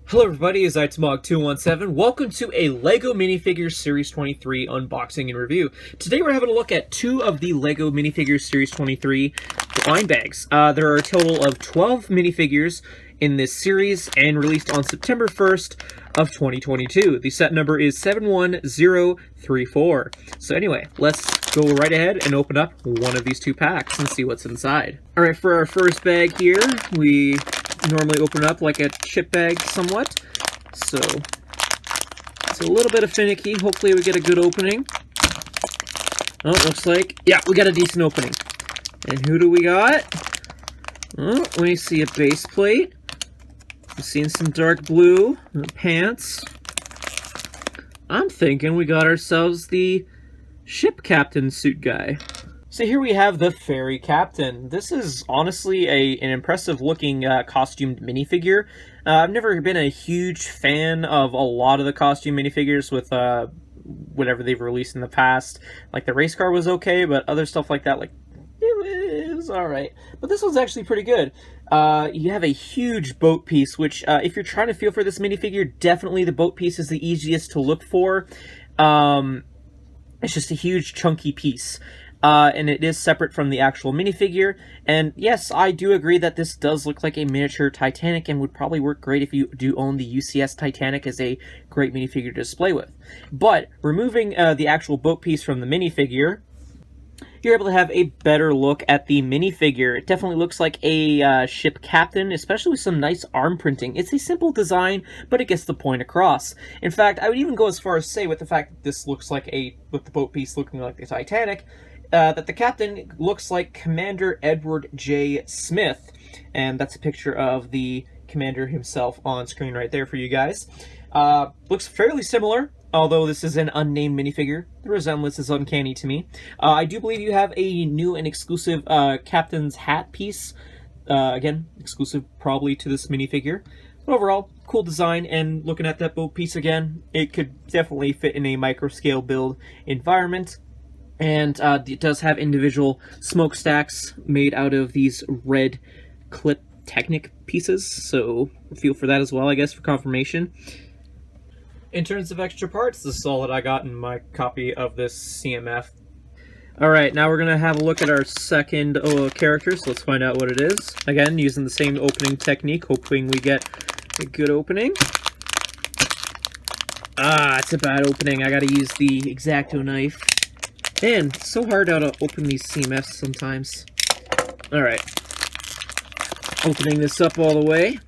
Hello everybody, it's TMOG 217. Welcome to a LEGO Minifigures Series 23 unboxing and review. Today we're having a look at two of the LEGO Minifigures Series 23 blind bags. There are a total of 12 minifigures in this series and released on September 1st of 2022. The set number is 71034. So anyway, let's go right ahead and open up one of these two packs and see what's inside. Alright, for our first bag here, we normally open up like a chip bag somewhat, so it's a little bit of finicky. Hopefully we get a good opening. Oh, it looks like, yeah, we got a decent opening. And who do we got? Oh, we see a base plate. We've seen some dark blue pants. I'm thinking we got ourselves the ship captain suit guy. So here we have the Ferry Captain. This is honestly an impressive looking costumed minifigure. I've never been a huge fan of a lot of the costume minifigures with whatever they've released in the past. Like the race car was okay, but other stuff like that, like it was alright. But this one's actually pretty good. You have a huge boat piece, which if you're trying to feel for this minifigure, definitely the boat piece is the easiest to look for. It's just a huge chunky piece. And it is separate from the actual minifigure. And yes, I do agree that this does look like a miniature Titanic and would probably work great if you do own the UCS Titanic as a great minifigure to display with. But removing the actual boat piece from the minifigure, you're able to have a better look at the minifigure. It definitely looks like a ship captain, especially with some nice arm printing. It's a simple design, but it gets the point across. In fact, I would even go as far as say, with the fact that this looks like with the boat piece looking like the Titanic, that the captain looks like Commander Edward J. Smith. And that's a picture of the commander himself on screen right there for you guys. Looks fairly similar, although this is an unnamed minifigure. The resemblance is uncanny to me. I do believe you have a new and exclusive captain's hat piece. Again, exclusive probably to this minifigure. But overall, cool design, and looking at that boat piece again, it could definitely fit in a micro-scale build environment. And it does have individual smokestacks made out of these red clip Technic pieces, so feel for that as well, I guess, for confirmation. In terms of extra parts, this is all that I got in my copy of this CMF. Alright, now we're going to have a look at our second character, so let's find out what it is. Again, using the same opening technique, hoping we get a good opening. Ah, it's a bad opening. I gotta use the X-Acto knife. Man, it's so hard how to open these CMFs sometimes. Alright. Opening this up all the way.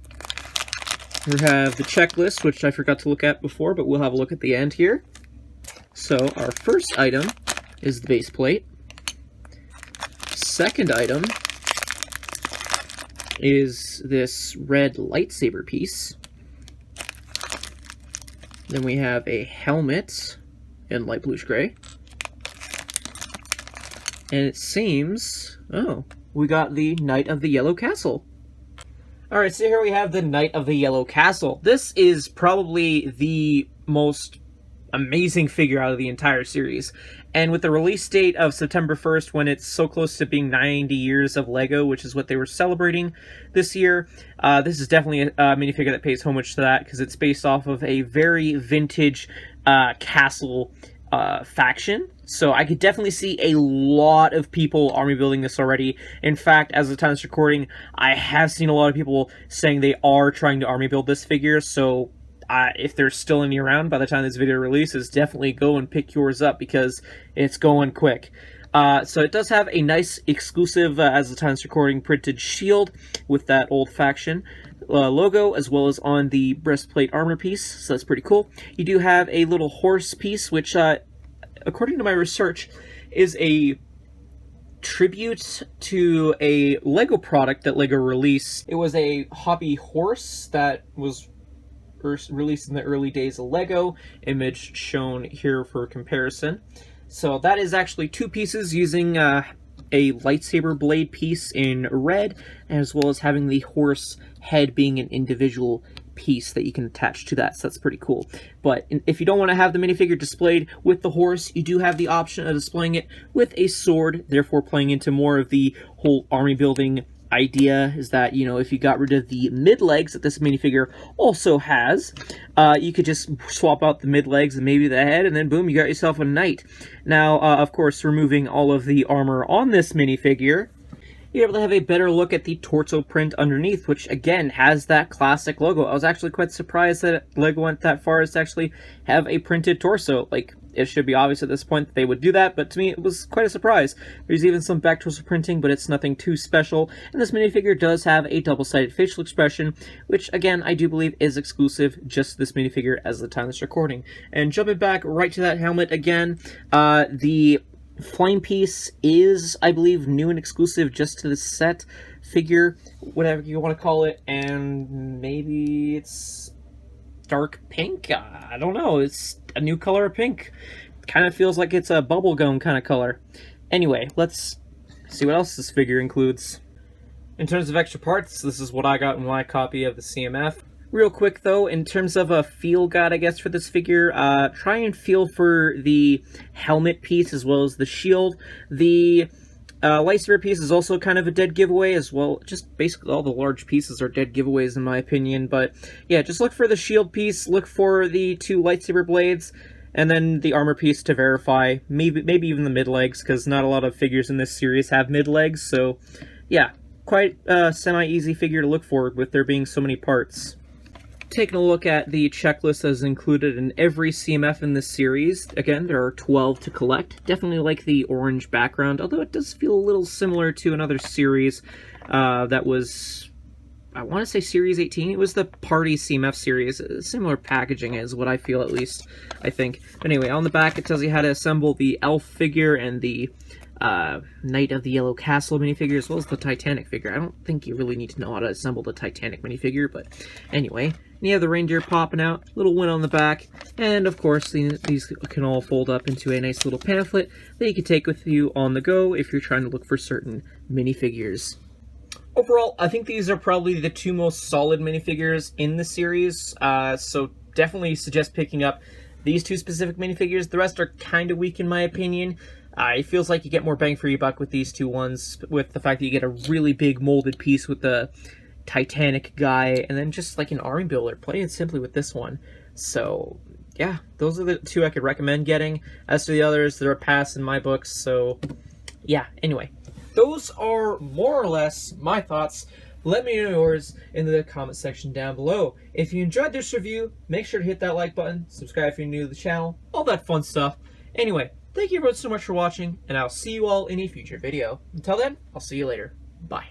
We have the checklist, which I forgot to look at before, but we'll have a look at the end here. So, our first item is the base plate. Second item is this red lightsaber piece. Then we have a helmet in light bluish gray. And it seems, oh, we got the Knight of the Yellow Castle. Alright, so here we have the Knight of the Yellow Castle. This is probably the most amazing figure out of the entire series. And with the release date of September 1st, when it's so close to being 90 years of LEGO, which is what they were celebrating this year, this is definitely a minifigure that pays homage to that, because it's based off of a very vintage castle faction. So I could definitely see a lot of people army building this already. In fact, as of the time of this recording, I have seen a lot of people saying they are trying to army build this figure. So if there's still any around by the time this video releases, definitely go and pick yours up because it's going quick. So it does have a nice exclusive, as of the time of this recording, printed shield with that old faction logo, as well as on the breastplate armor piece, so that's pretty cool. You do have a little horse piece, which, according to my research, is a tribute to a LEGO product that LEGO released. It was a hobby horse that was released in the early days of LEGO, image shown here for comparison. So that is actually two pieces using a lightsaber blade piece in red, as well as having the horse head being an individual piece that you can attach to that, so that's pretty cool. But if you don't want to have the minifigure displayed with the horse, you do have the option of displaying it with a sword, therefore playing into more of the whole army building idea is that, you know, if you got rid of the mid legs that this minifigure also has, you could just swap out the mid legs and maybe the head, and then boom, you got yourself a knight. Now, of course, removing all of the armor on this minifigure, you're able to have a better look at the torso print underneath, which again has that classic logo. I was actually quite surprised that LEGO went that far as to actually have a printed torso. Like, it should be obvious at this point that they would do that, but to me it was quite a surprise. There's even some back torso printing, but it's nothing too special. And this minifigure does have a double-sided facial expression, which again I do believe is exclusive just to this minifigure as of the time of this recording. And jumping back right to that helmet again, the flame piece is, I believe, new and exclusive just to the set figure, whatever you want to call it, and maybe it's dark pink? I don't know, it's a new color of pink. Kind of feels like it's a bubblegum kind of color. Anyway, let's see what else this figure includes. In terms of extra parts, this is what I got in my copy of the CMF. Real quick though, in terms of a feel guide, I guess, for this figure, try and feel for the helmet piece as well as the shield. The lightsaber piece is also kind of a dead giveaway as well. Just basically all the large pieces are dead giveaways in my opinion. But yeah, just look for the shield piece, look for the 2 lightsaber blades, and then the armor piece to verify. Maybe even the mid legs, because not a lot of figures in this series have mid legs. So yeah, quite a semi-easy figure to look for with there being so many parts. Taking a look at the checklist that is included in every CMF in this series. Again, there are 12 to collect. Definitely like the orange background, although it does feel a little similar to another series that was, I want to say Series 18. It was the Party CMF series. Similar packaging is what I feel, at least, I think. But anyway, on the back it tells you how to assemble the elf figure and the Knight of the Yellow Castle minifigure, as well as the Titanic figure. I don't think you really need to know how to assemble the Titanic minifigure, but anyway. And you have the reindeer popping out, little win on the back, and of course these can all fold up into a nice little pamphlet that you can take with you on the go if you're trying to look for certain minifigures. Overall, I think these are probably the 2 most solid minifigures in the series, so definitely suggest picking up these 2 specific minifigures. The rest are kind of weak in my opinion. It feels like you get more bang for your buck with these 2 ones, with the fact that you get a really big molded piece with the Titanic guy, and then just like an army builder, plain and simply with this one. So yeah, those are the 2 I could recommend getting. As to the others, they're a pass in my books, so yeah, anyway. Those are more or less my thoughts. Let me know yours in the comment section down below. If you enjoyed this review, make sure to hit that like button, subscribe if you're new to the channel, all that fun stuff. Anyway, thank you everyone so much for watching, and I'll see you all in a future video. Until then, I'll see you later. Bye.